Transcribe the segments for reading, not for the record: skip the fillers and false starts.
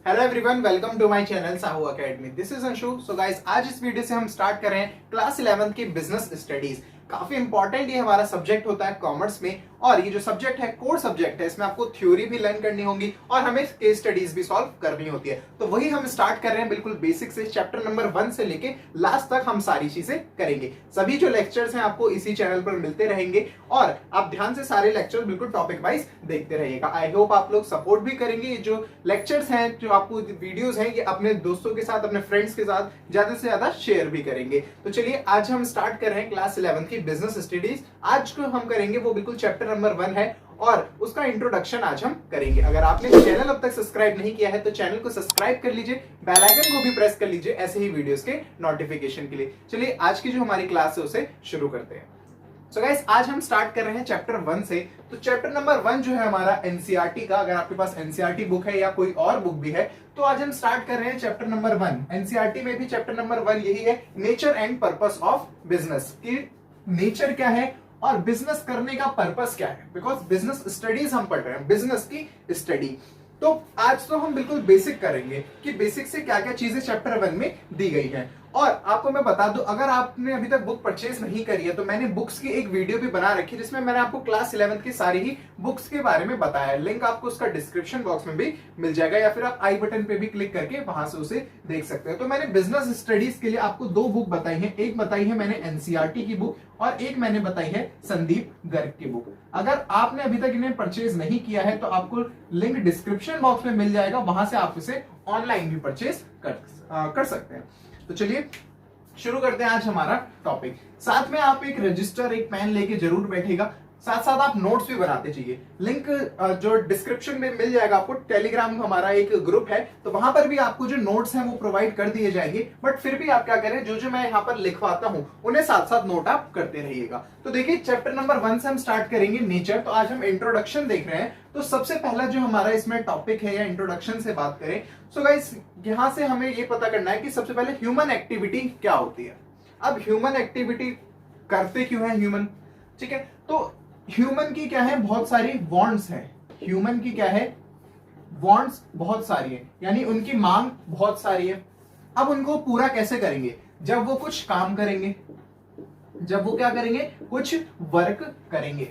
Hello everyone, welcome to my channel Sahu academy. This is Anshu. So guys, आज इस video से हम स्टार्ट कर रहे हैं क्लास 11 की बिजनेस स्टडीज। काफी इंपॉर्टेंट ये हमारा सब्जेक्ट होता है कॉमर्स में, और ये जो सब्जेक्ट है कोर सब्जेक्ट है। इसमें आपको थ्योरी भी लर्न करनी होगी और हमें केस स्टडीज भी सॉल्व करनी होती है। तो वही हम स्टार्ट कर रहे हैं बिल्कुल बेसिक से, चैप्टर नंबर 1 से लेके लास्ट तक हम सारी चीजें करेंगे। सभी जो लेक्चर्स हैं आपको इसी चैनल पर मिलते रहेंगे और आप ध्यान से सारे लेक्चर बिल्कुल टॉपिक वाइज देखते रहिएगा। आई होप आप लोग सपोर्ट भी करेंगे। जो लेक्चर्स हैं, जो आपको वीडियोस हैं, ये अपने दोस्तों के साथ, अपने फ्रेंड्स के साथ ज्यादा से ज्यादा शेयर भी करेंगे। तो चलिए, आज हम स्टार्ट कर रहे हैं क्लास 11 की बिजनेस स्टडीज। आज जो हम करेंगे वो बिल्कुल चैप्टर नंबर 1 है और उसका इंट्रोडक्शन आज हम करेंगे। अगर आपने चैनल अब तक सब्सक्राइब नहीं किया है तो चैनल को सब्सक्राइब कर लीजिए, बेल आइकन को भी प्रेस कर लीजिए ऐसे ही वीडियोस के नोटिफिकेशन के लिए। चलिए, आज की जो हमारी क्लास है उसे शुरू करते हैं। सो गाइस, आज हम स्टार्ट कर रहे हैं चैप्टर 1 से। तो चैप्टर नंबर 1 जो है हमारा एनसीईआरटी का, अगर आपके पास एनसीईआरटी बुक है या कोई और बुक भी है तो आज हम स्टार्ट कर रहे हैं चैप्टर नंबर 1। एनसीईआरटी में भी चैप्टर नंबर 1 यही है, nature and purpose of business. की नेचर क्या है और बिजनेस करने का पर्पस क्या है, बिकॉज बिजनेस स्टडीज हम पढ़ रहे हैं, बिजनेस की स्टडी। तो आज तो हम बिल्कुल बेसिक करेंगे कि बेसिक से क्या क्या चीजें चैप्टर 1 में दी गई है। और आपको मैं बता दूं, अगर आपने अभी तक बुक परचेज नहीं करी है तो मैंने बुक्स की एक वीडियो भी बना रखी है जिसमें मैंने आपको क्लास 11 की सारी ही बुक्स के बारे में बताया है। लिंक आपको उसका डिस्क्रिप्शन बॉक्स में भी मिल जाएगा या फिर आप आई बटन पे भी क्लिक करके वहां से उसे देख सकते हो। तो मैंने बिजनेस स्टडीज के लिए आपको 2 बुक बताई है। एक बताई है मैंने एनसीईआरटी की बुक और एक मैंने बताई है संदीप गर्ग की बुक। अगर आपने अभी तक इन्हें परचेज नहीं किया है तो आपको लिंक डिस्क्रिप्शन बॉक्स में मिल जाएगा, वहां से आप इसे ऑनलाइन भी परचेज कर सकते हैं। तो चलिए शुरू करते हैं आज हमारा टॉपिक। साथ में आप एक रजिस्टर, एक पेन लेके जरूर बैठेगा, साथ साथ आप नोट्स भी बनाते चाहिए। लिंक जो डिस्क्रिप्शन में मिल जाएगा आपको, टेलीग्राम हमारा एक ग्रुप है, तो वहां पर भी आपको जो नोट्स हैं वो प्रोवाइड कर दिए जाएंगे। बट फिर भी आप क्या करें, जो जो मैं यहाँ पर लिखवाता हूं उन्हें साथ साथ नोट आप करते रहिएगा। तो देखिए, चैप्टर नंबर 1 से हम स्टार्ट करेंगे नेचर। तो आज हम इंट्रोडक्शन देख रहे हैं। तो सबसे पहला जो हमारा इसमें टॉपिक है, या इंट्रोडक्शन से बात करें, सो गाइस यहां से हमें ये पता करना है कि सबसे पहले ह्यूमन एक्टिविटी क्या होती है। अब ह्यूमन एक्टिविटी करते क्यों है ह्यूमन, ठीक है। तो ह्यूमन की क्या है, बहुत सारी वांट्स है। ह्यूमन की क्या है, वांट्स बहुत सारी है, यानी उनकी मांग बहुत सारी है। अब उनको पूरा कैसे करेंगे, जब वो कुछ काम करेंगे, जब वो क्या करेंगे, कुछ वर्क करेंगे।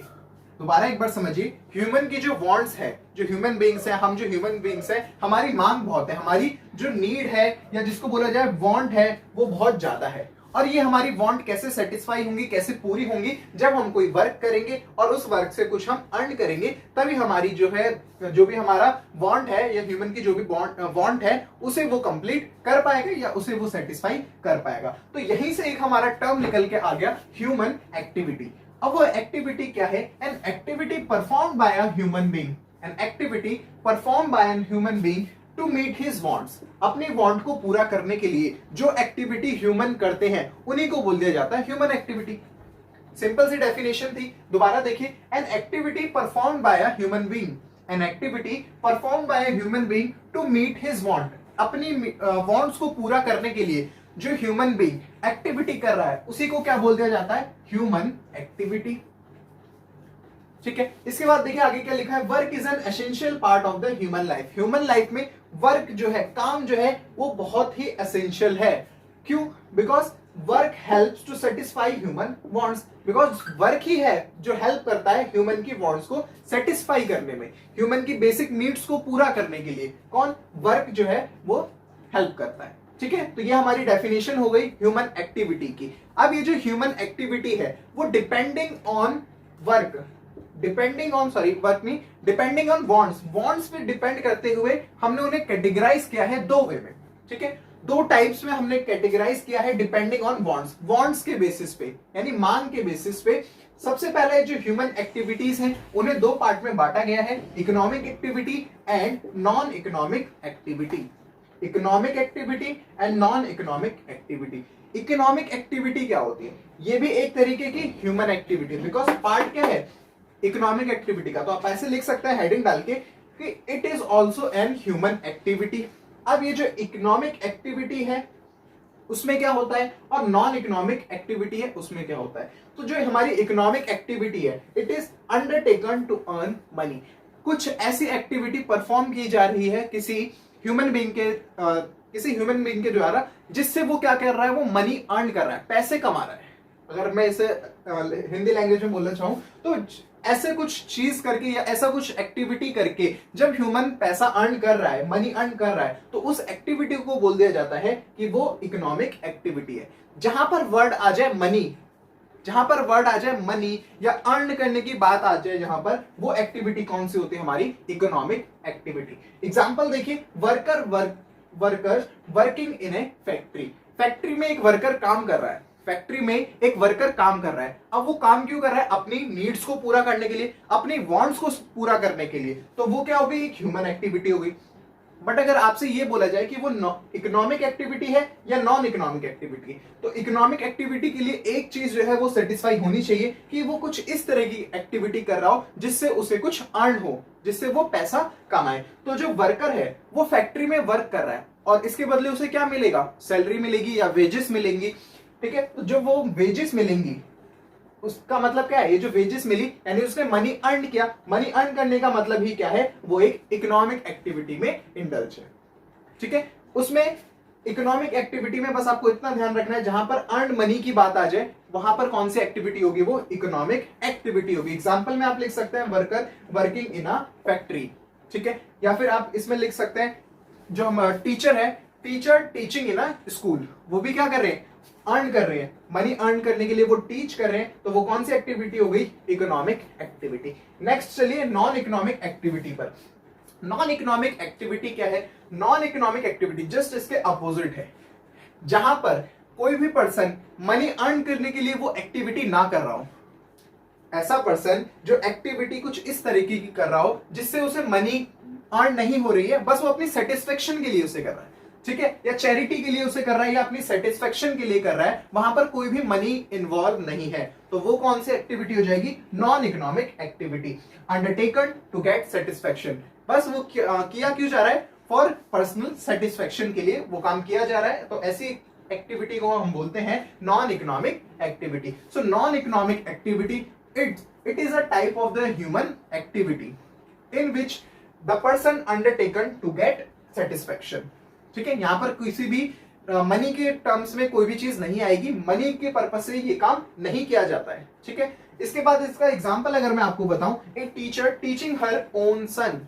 दोबारा एक बार समझिए, ह्यूमन की जो वांट्स है, जो ह्यूमन बीइंग्स है, हम जो ह्यूमन बीइंग्स है, हमारी मांग बहुत है, हमारी जो नीड है या जिसको बोला जाए वांट है, वो बहुत ज्यादा है। और ये हमारी वांट कैसे सेटिस्फाई होंगी, कैसे पूरी होंगी, जब हम कोई वर्क करेंगे और उस वर्क से कुछ हम अर्न करेंगे, तभी हमारी जो है, जो भी हमारा वांट है या ह्यूमन की जो भी वांट है उसे वो कंप्लीट कर पाएगा या उसे वो सेटिस्फाई कर पाएगा। तो यहीं से एक हमारा टर्म निकल के आ गया, ह्यूमन एक्टिविटी। अब वो एक्टिविटी क्या है, an activity perform by a human being, an activity perform by an human being to meet his wants. अपने वांट को पूरा करने के लिए जो एक्टिविटी ह्यूमन करते हैं उन्हीं को बोल दिया जाता है ह्यूमन एक्टिविटी। सिंपल सी डेफिनेशन थी। दोबारा देखिए, an activity perform by a human being, an activity perform by a human being to meet his want. अपनी वांट्स को पूरा करने के लिए जो ह्यूमन बीइंग एक्टिविटी कर रहा है उसी को क्या बोल दिया जाता है, ह्यूमन एक्टिविटी। ठीक है। इसके बाद देखिए आगे क्या लिखा है, work is an essential part of the human life. Human life में वर्क जो है, काम जो है, वो बहुत ही एसेंशियल है। क्यों, because work helps to satisfy human wants. Because work ही है जो हेल्प करता है ह्यूमन की वांट्स को सेटिस्फाई करने में, ह्यूमन की बेसिक नीड्स को पूरा करने के लिए कौन, वर्क जो है वो हेल्प करता है। ठीक है। तो ये हमारी डेफिनेशन हो गई ह्यूमन एक्टिविटी की। अब ये जो ह्यूमन एक्टिविटी है वो depending on work, depending on depending on wants, wants पे डिपेंड करते हुए हमने उन्हें कैटेगराइज किया है 2 वे में। ठीक है, 2 टाइप्स में हमने कैटेगराइज किया है डिपेंडिंग ऑन वांट्स, वांट्स के बेसिस पे, यानी मांग के बेसिस पे। सबसे पहले जो ह्यूमन एक्टिविटीज हैं उन्हें 2 पार्ट में बांटा गया है, economic activity and non economic activity. Economic activity and non economic activity. Economic activity क्या होती है, ये भी एक तरीके की ह्यूमन एक्टिविटी, बिकॉज पार्ट क्या है इकोनॉमिक एक्टिविटी का, तो आप ऐसे लिख सकते हैं हेडिंग डाल के कि it is also an human activity. अब ये जो इकोनॉमिक एक्टिविटी है उसमें क्या होता है और नॉन इकोनॉमिक एक्टिविटी है उसमें क्या होता है। तो जो हमारी इकोनॉमिक एक्टिविटी है, it is undertaken to earn money. कुछ ऐसी एक्टिविटी परफॉर्म की जा रही है किसी ह्यूमन बीइंग के किसी ह्यूमन बीइंग के द्वारा, जिससे वो क्या कर रहा है, वो मनी अर्न कर रहा है, पैसे कमा रहा है। अगर मैं इसे हिंदी लैंग्वेज में बोलना चाहूं तो ऐसे कुछ चीज करके या ऐसा कुछ एक्टिविटी करके जब ह्यूमन पैसा अर्न कर रहा है, मनी अर्न कर रहा है, तो उस एक्टिविटी को बोल दिया जाता है कि वो इकोनॉमिक एक्टिविटी है। जहां पर वर्ड आ जाए मनी, जहां पर वर्ड आ जाए मनी या अर्न करने की बात आ जाए, जहां पर वो एक्टिविटी कौन सी होती है, हमारी इकोनॉमिक एक्टिविटी। एग्जांपल देखिए, workers working in A factory. Factory में एक वर्कर काम कर रहा है, फैक्ट्री में एक वर्कर काम कर रहा है। अब वो काम क्यों कर रहा है, अपनी नीड्स को पूरा करने के लिए, अपनी वांट्स को पूरा करने के लिए। तो वो क्या हो गई, एक ह्यूमन एक्टिविटी हो गई। बट अगर आपसे ये बोला जाए कि वो इकोनॉमिक एक्टिविटी है या नॉन इकोनॉमिक एक्टिविटी, तो इकोनॉमिक एक्टिविटी के लिए एक चीज जो है वो सेटिस्फाई होनी चाहिए कि वो कुछ इस तरह की एक्टिविटी कर रहा हो जिससे उसे कुछ अर्न हो, जिससे वो पैसा कमाए। तो जो वर्कर है वो फैक्ट्री में वर्क कर रहा है और इसके बदले उसे क्या मिलेगा, सैलरी मिलेगी या वेजेस मिलेंगी। ठीक है, तो जो वो वेजेस मिलेंगी उसका मतलब क्या है, ये जो वेजेस मिली यानी उसने मनी अर्न किया। मनी अर्न करने का मतलब ही क्या है, वो एक इकोनॉमिक एक्टिविटी में इंडल्ज है। ठीक है, उसमें इकोनॉमिक एक्टिविटी में बस आपको इतना ध्यान रखना है, जहां पर अर्न मनी की बात आ जाए वहां पर कौन सी एक्टिविटी होगी, वो इकोनॉमिक एक्टिविटी होगी। एग्जांपल में आप लिख सकते हैं worker working in a factory. ठीक है, या फिर आप इसमें लिख सकते हैं जो हम टीचर है, teacher teaching in a school, वो भी क्या कर रहे हैं, अर्न कर रहे हैं। मनी अर्न करने के लिए वो टीच कर रहे हैं, तो वो कौन सी एक्टिविटी हो गई, इकोनॉमिक एक्टिविटी। नेक्स्ट चलिए नॉन इकोनॉमिक एक्टिविटी पर। नॉन इकोनॉमिक एक्टिविटी क्या है, नॉन इकोनॉमिक एक्टिविटी जस्ट इसके अपोजिट है, जहां पर कोई भी पर्सन मनी अर्न करने के लिए वो एक्टिविटी ना कर रहा हो। ऐसा पर्सन जो एक्टिविटी कुछ इस तरीके की कर रहा हो जिससे उसे मनी अर्न नहीं हो रही है, बस वो अपनी सेटिस्फेक्शन के लिए उसे कर रहा है। ठीक है, या चैरिटी के लिए उसे कर रहा है या अपनी सेटिस्फेक्शन के लिए कर रहा है, वहां पर कोई भी मनी इन्वॉल्व नहीं है, तो वो कौन सी एक्टिविटी हो जाएगी, non economic activity. Undertaken to get satisfaction, बस वो किया क्यों जा रहा है, फॉर पर्सनल सेटिस्फेक्शन के लिए वो काम किया जा रहा है, तो ऐसी एक्टिविटी को हम बोलते हैं non economic activity. So non economic activity it is a type of the human activity in which the person undertaken to get satisfaction। ठीक है, यहां पर किसी भी मनी के टर्म्स में कोई भी चीज नहीं आएगी, मनी के पर्पस से ये काम नहीं किया जाता है। ठीक है, इसके बाद इसका एग्जांपल अगर मैं आपको बताऊं, a teacher teaching her own son.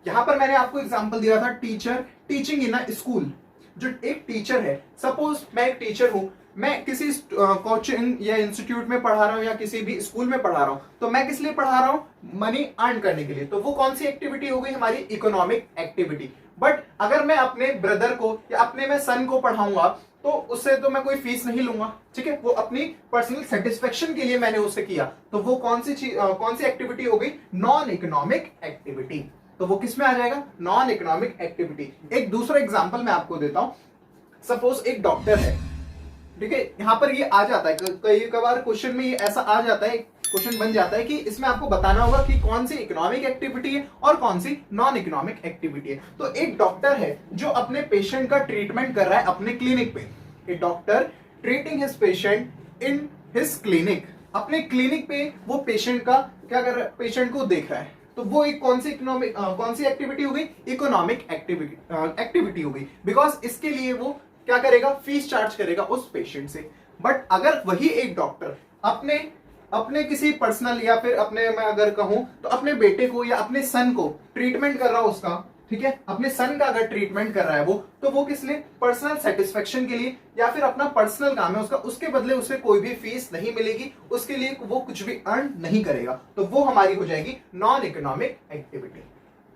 यहां पर मैंने आपको एग्जांपल दिया था teacher teaching in a school. जो एक टीचर है, सपोज मैं एक टीचर हूं, मैं किसी कोचिंग या इंस्टीट्यूट में पढ़ा रहा हूं या किसी भी स्कूल में पढ़ा रहा हूं, तो मैं किस लिए पढ़ा रहा हूं, मनी अर्न करने के लिए। तो वो कौन सी एक्टिविटी हो गई, हमारी इकोनॉमिक एक्टिविटी। बट अगर मैं अपने ब्रदर को या अपने मैं सन को पढ़ाऊंगा तो उससे तो मैं कोई फीस नहीं लूंगा। ठीक है, वो अपनी पर्सनल सेटिस्फेक्शन के लिए मैंने उससे किया, तो वो कौन सी एक्टिविटी हो गई, नॉन इकोनॉमिक एक्टिविटी। तो वो किस में आ जाएगा, नॉन इकोनॉमिक एक्टिविटी। एक दूसरा एग्जांपल मैं आपको देता हूं, सपोज एक डॉक्टर है। ठीक है, यहां पर ये आ जाता है, कई बार क्वेश्चन में ये ऐसा आ जाता है, क्वेश्चन बन जाता है कि इसमें आपको बताना होगा कि कौन सी इकोनॉमिक एक्टिविटी है और कौन सी नॉन इकोनॉमिक एक्टिविटी है। तो एक डॉक्टर है जो अपने पेशेंट का ट्रीटमेंट कर रहा है अपने क्लिनिक पे। A doctor treating his patient in his clinic, अपने क्लिनिक पे वो पेशेंट का क्या कर रहा है, पेशेंट को देख रहा है। तो वो एक कौन सी एक्टिविटी हो गई, इकोनॉमिक एक्टिविटी हो गई, बिकॉज इसके लिए वो क्या करेगा, फीस चार्ज करेगा उस पेशेंट से। बट अगर वही एक डॉक्टर अपने किसी पर्सनल या फिर अपने, मैं अगर कहूं तो अपने बेटे को या अपने सन को ट्रीटमेंट कर रहा हो उसका, ठीक है, अपने सन का अगर ट्रीटमेंट कर रहा है वो, तो वो किस लिए, पर्सनल सेटिस्फेक्शन के लिए या फिर अपना पर्सनल काम है उसका, उसके बदले उसे कोई भी फीस नहीं मिलेगी, उसके लिए वो कुछ भी अर्न नहीं करेगा, तो वो हमारी हो जाएगी नॉन इकोनॉमिक एक्टिविटी।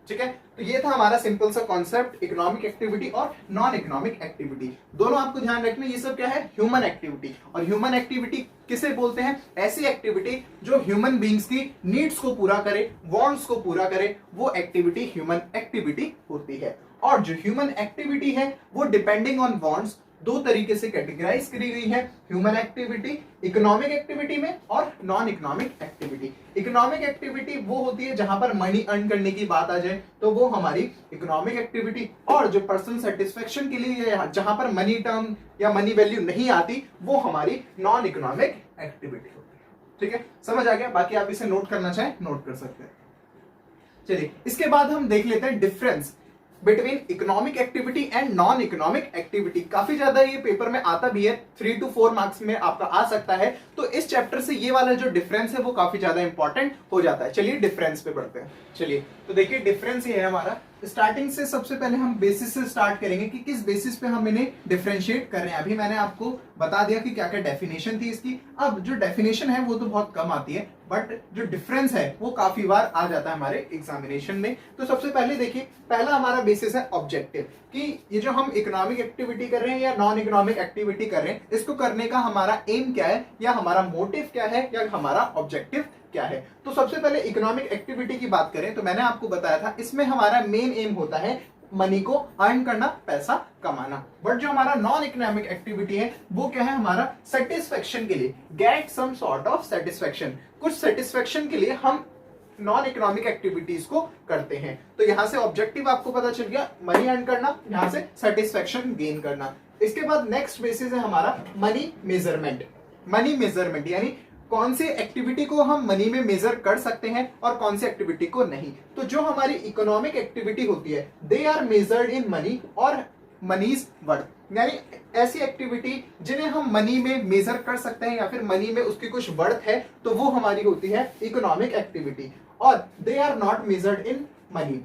ठीक है, तो ये था हमारा सिंपल सा कॉन्सेप्ट, इकोनॉमिक एक्टिविटी और नॉन इकोनॉमिक एक्टिविटी। दोनों आपको ध्यान रखना, ये सब क्या है, ह्यूमन एक्टिविटी। और ह्यूमन एक्टिविटी किसे बोलते हैं, ऐसी एक्टिविटी जो ह्यूमन बीइंग्स की नीड्स को पूरा करे, वांट्स को पूरा करे, वो एक्टिविटी ह्यूमन एक्टिविटी होती है। और जो ह्यूमन एक्टिविटी है वो डिपेंडिंग ऑन वांट्स दो तरीके से कैटेगराइज करी गई है, ह्यूमन एक्टिविटी इकोनॉमिक एक्टिविटी में और non economic activity. Economic activity वो होती है जहां पर मनी अर्न करने की बात आ जाए, तो वो हमारी इकोनॉमिक एक्टिविटी। और जो पर्सनल सेटिस्फेक्शन के लिए जहां पर मनी टर्म या मनी वैल्यू नहीं आती, वो हमारी नॉन इकोनॉमिक एक्टिविटी होती है। ठीक है, समझ आ गया, बाकी आप इसे नोट करना चाहें नोट कर सकते हैं। चलिए, इसके बाद हम देख लेते हैं difference between economic activity and non economic activity. काफी ज्यादा ये पेपर में आता भी है, 3 to 4 मार्क्स में आपका आ सकता है। तो इस चैप्टर से ये वाला जो डिफरेंस है वो काफी ज्यादा इंपॉर्टेंट हो जाता है। चलिए डिफरेंस पे बढ़ते हैं। चलिए तो देखिए डिफरेंस ये है हमारा। स्टार्टिंग से सबसे पहले हम बेसिस से स्टार्ट करेंगे कि किस बेसिस पे हम इन्हें डिफरेंशिएट कर रहे हैं। अभी मैंने आपको बता दिया कि क्या क्या डेफिनेशन थी इसकी। अब जो डेफिनेशन है वो तो बहुत कम आती है, बट जो डिफरेंस है वो काफी बार आ जाता है हमारे एग्जामिनेशन में। तो सबसे पहले देखिए, पहला हमारा बेसिस है ऑब्जेक्टिव, कि ये जो हम इकोनॉमिक एक्टिविटी कर रहे हैं या नॉन इकोनॉमिक एक्टिविटी कर रहे हैं, इसको करने का हमारा एम क्या है, या हमारा मोटिव क्या है, या हमारा ऑब्जेक्टिव क्या है। तो सबसे पहले इकोनॉमिक एक्टिविटी की बात करें तो मैंने आपको बताया था इसमें हमारा मेन एम होता है मनी को अर्न करना, पैसा कमाना। बट जो हमारा नॉन इकोनॉमिक एक्टिविटी है वो क्या है, हमारा सेटिस्फेक्शन के लिए, get some sort of satisfaction, कुछ सेटिस्फेक्शन के लिए हम नॉन इकोनॉमिक एक्टिविटीज को करते हैं। तो यहां से ऑब्जेक्टिव आपको पता चल गया, मनी अर्न करना, यहां से सेटिस्फेक्शन गेन करना। इसके बाद नेक्स्ट बेसिस है हमारा मनी मेजरमेंट। मनी मेजरमेंट यानी कौन सी एक्टिविटी को हम मनी में मेजर कर सकते हैं और कौन सी एक्टिविटी को नहीं। तो जो हमारी इकोनॉमिक एक्टिविटी होती है they are measured in money और मनीज वर्थ, यानी ऐसी एक्टिविटी जिन्हें हम मनी में मेजर कर सकते हैं या फिर मनी में उसकी कुछ वर्थ है, तो वो हमारी होती है इकोनॉमिक एक्टिविटी। और they are not measured in money.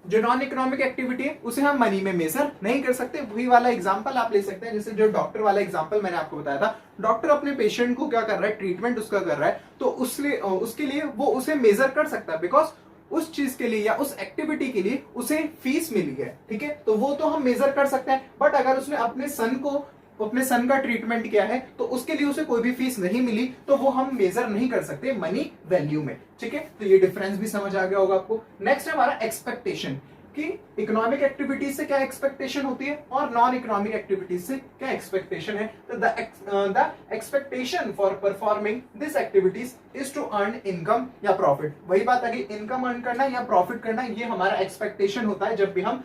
जो नॉन इकोनॉमिक एक्टिविटी है उसे हम मनी में मेजर नहीं कर सकते। वही वाला एग्जांपल आप ले सकते हैं, जैसे जो डॉक्टर वाला एग्जांपल मैंने आपको बताया था। डॉक्टर अपने पेशेंट को क्या कर रहा है, ट्रीटमेंट उसका कर रहा है, तो उसके लिए वो उसे मेजर कर सकता है, बिकॉज उस चीज के लिए या उस एक्टिविटी के लिए उसे फीस मिली है, ठीक है, तो वो तो हम मेजर कर सकते हैं। बट अगर उसने अपने सन का ट्रीटमेंट किया है तो उसके लिए उसे कोई भी फीस नहीं मिली, तो वो हम मेजर नहीं कर सकते मनी वैल्यू में, ठीक है। तो ये डिफरेंस भी समझ आ गया होगा आपको। नेक्स्ट है हमारा एक्सपेक्टेशन, कि इकोनॉमिक एक्टिविटीज से क्या एक्सपेक्टेशन होती है और नॉन इकोनॉमिक एक्टिविटीज से क्या एक्सपेक्टेशन है। तो the expectation for performing this activities is to earn income या प्रॉफिट। वही बात है कि इनकम अर्न करना या प्रॉफिट करना, ये हमारा एक्सपेक्टेशन होता है जब भी हम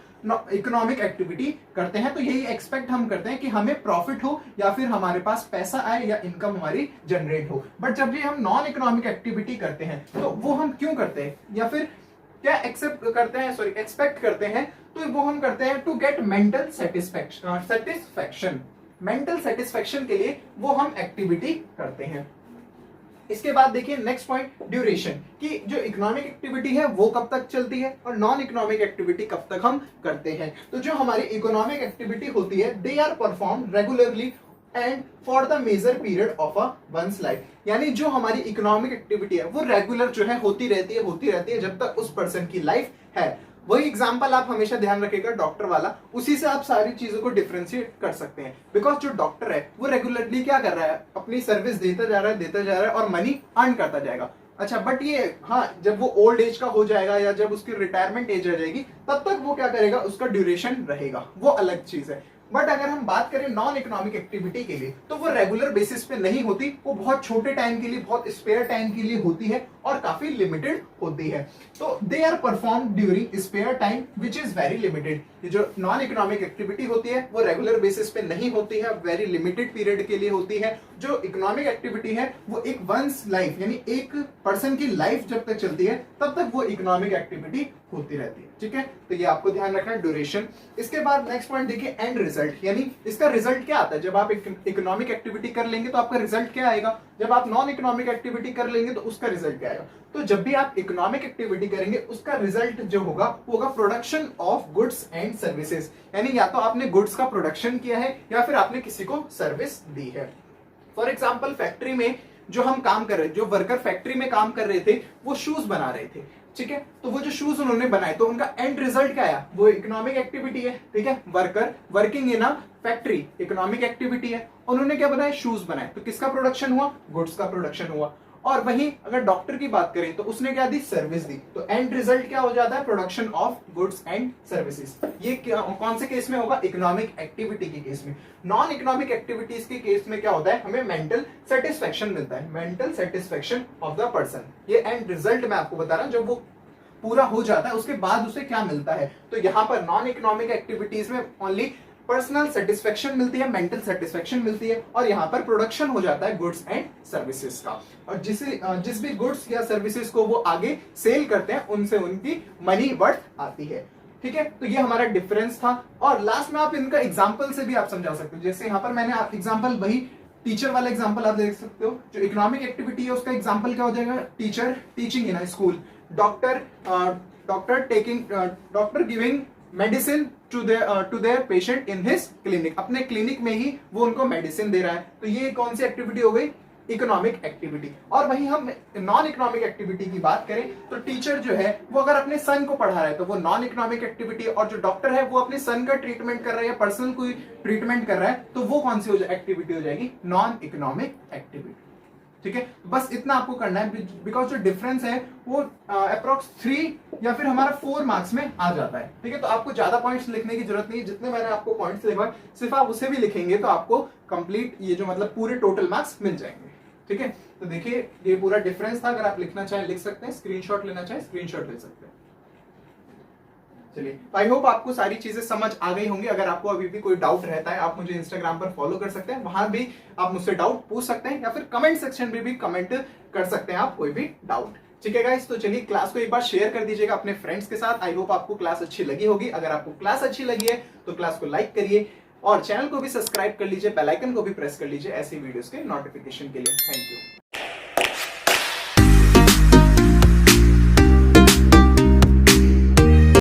इकोनॉमिक एक्टिविटी करते हैं। तो यही एक्सपेक्ट हम करते हैं कि हमें प्रॉफिट हो या फिर हमारे पास पैसा आए या इनकम हमारी जनरेट हो। बट जब भी हम नॉन इकोनॉमिक एक्टिविटी करते हैं तो वो हम क्यों करते हैं या फिर क्या एक्सपेक्ट करते हैं, तो वो हम करते हैं to get mental satisfaction. Mental satisfaction के लिए वो हम एक्टिविटी करते हैं। इसके बाद देखिए नेक्स्ट पॉइंट, ड्यूरेशन, कि जो इकोनॉमिक एक्टिविटी है वो कब तक चलती है और नॉन इकोनॉमिक एक्टिविटी कब तक हम करते हैं। तो जो हमारी इकोनॉमिक एक्टिविटी होती है they are perform regularly and for the major period of a one's life, यानी जो हमारी इकोनॉमिक एक्टिविटी है वो रेगुलर जो है होती रहती है जब तक उस पर्सन की लाइफ है। वही एग्जांपल आप हमेशा ध्यान रखिएगा डॉक्टर वाला, उसी से आप सारी चीजों को डिफरेंशिएट कर सकते हैं। बिकॉज जो डॉक्टर है वो रेगुलरली क्या कर रहा है, अपनी सर्विस देता जा रहा है और मनी अर्न करता जाएगा। अच्छा, बट ये हाँ, जब वो ओल्ड एज का हो जाएगा या जब उसकी रिटायरमेंट एज आ जाएगी तब तक वो क्या करेगा, उसका ड्यूरेशन रहेगा, वो अलग चीज है। बट अगर हम बात करें नॉन इकोनॉमिक एक्टिविटी के लिए तो वो रेगुलर बेसिस पे नहीं होती, वो बहुत छोटे टाइम के लिए, बहुत स्पेयर टाइम के लिए होती है और काफी लिमिटेड होती है। तो they are perform during spare time which is very limited. ये जो नॉन इकोनॉमिक एक्टिविटी होती है वो रेगुलर बेसिस पे नहीं होती है, वेरी लिमिटेड पीरियड के लिए होती है। जो इकोनॉमिक एक्टिविटी है वो एक वंस लाइफ, यानी एक पर्सन की लाइफ जब तक चलती है तब तक वो इकोनॉमिक एक्टिविटी होती रहती है, ठीक है। तो ये आपको ध्यान रखना है, ड्यूरेशन। इसके बाद नेक्स्ट पॉइंट देखिए एंड रिजल्ट, यानी इसका रिजल्ट क्या आता है। जब आप इकोनॉमिक एक्टिविटी कर लेंगे तो आपका रिजल्ट क्या आएगा, जब आप नॉन इकोनॉमिक एक्टिविटी कर लेंगे तो उसका रिजल्ट क्या आएगा। तो जब भी आप इकोनॉमिक एक्टिविटी करेंगे उसका रिजल्ट जो होगा वो होगा production of goods and services, यानी या तो आपने गुड्स का प्रोडक्शन किया है या फिर आपने किसी को सर्विस दी है। फॉर एग्जाम्पल फैक्ट्री में जो हम काम कर रहे थे, जो वर्कर फैक्ट्री में काम कर रहे थे वो शूज बना रहे थे, ठीक है। तो वो जो शूज उन्होंने बनाए तो उनका एंड रिजल्ट क्या आया, वो इकोनॉमिक एक्टिविटी है, ठीक है। Worker working in a factory economic activity है, उन्होंने क्या बनाया, शूज बनाए, तो किसका प्रोडक्शन हुआ, गुड्स का प्रोडक्शन हुआ। और वहीं अगर डॉक्टर की बात करें तो उसने क्या दी, सर्विस दी, तो एंड रिजल्ट क्या हो जाता है, production of goods and services. ये कौन से केस में होगा, इकोनॉमिक एक्टिविटी के केस में। नॉन इकोनॉमिक एक्टिविटीज के केस में क्या होता है, हमें मेंटल सेटिस्फेक्शन मिलता है, mental satisfaction of the person. ये एंड रिजल्ट मैं आपको बता रहा हूं, जब वो पूरा हो जाता है उसके बाद उसे क्या मिलता है। तो यहाँ पर नॉन इकोनॉमिक एक्टिविटीज में ओनली पर्सनल सेटिस्फेक्शन मिलती है, मेंटल सेटिस्फेक्शन मिलती है, और यहाँ पर प्रोडक्शन हो जाता है गुड्स एंड सर्विसेज का। और जिस भी गुड्स या सर्विसेज को वो आगे सेल करते हैं उनसे उनकी मनी वर्थ आती है, ठीक है, तो ये हमारा डिफरेंस था। और लास्ट में आप इनका एग्जाम्पल से भी आप समझा सकते हो। जैसे यहाँ पर मैंने आप एग्जाम्पल वही टीचर वाला एग्जाम्पल आप देख सकते हो। जो इकोनॉमिक एक्टिविटी है उसका एग्जाम्पल क्या हो जाएगा, teacher teaching in a school, doctor giving medicine to their patient in his clinic, अपने क्लिनिक में ही वो उनको मेडिसिन दे रहा है। तो ये कौन सी एक्टिविटी हो गई, इकोनॉमिक एक्टिविटी। और वही हम नॉन इकोनॉमिक एक्टिविटी की बात करें तो टीचर जो है वो अगर अपने सन को पढ़ा रहा है तो वो नॉन इकोनॉमिक एक्टिविटी, और जो डॉक्टर है वो अपने सन का ट्रीटमेंट कर रहा है या पर्सनल कोई ट्रीटमेंट कर रहा है तो वो कौन सी एक्टिविटी हो जाएगी, नॉन इकोनॉमिक एक्टिविटी। ठीक है, बस इतना आपको करना है, बिकॉज जो डिफरेंस है वो अप्रोक्स 3 या फिर हमारा 4 मार्क्स में आ जाता है। ठीक है, तो आपको ज्यादा पॉइंट्स लिखने की जरूरत नहीं है, जितने मैंने आपको पॉइंट्स लिखवाए सिर्फ आप उसे भी लिखेंगे तो आपको कंप्लीट ये जो मतलब पूरे टोटल मार्क्स मिल जाएंगे। ठीक है, तो देखिए ये पूरा डिफरेंस था। अगर आप लिखना चाहें लिख सकते हैं, स्क्रीनशॉट लेना चाहें स्क्रीनशॉट ले सकते हैं। चलिए, आई होप आपको सारी चीजें समझ आ गई होंगी। अगर आपको अभी भी कोई डाउट रहता है आप मुझे इंस्टाग्राम पर फॉलो कर सकते हैं, वहां भी आप मुझसे डाउट पूछ सकते हैं, या फिर कमेंट सेक्शन में भी कमेंट कर सकते हैं आप कोई भी डाउट। ठीक है गाइस, तो चलिए क्लास को एक बार शेयर कर दीजिएगा अपने फ्रेंड्स के साथ। आई होप आपको क्लास अच्छी लगी होगी। अगर आपको क्लास अच्छी लगी है तो क्लास को लाइक करिए और चैनल को भी सब्सक्राइब कर लीजिए, बेल आइकन को भी प्रेस कर लीजिए ऐसी वीडियोस के नोटिफिकेशन के लिए। Thank you.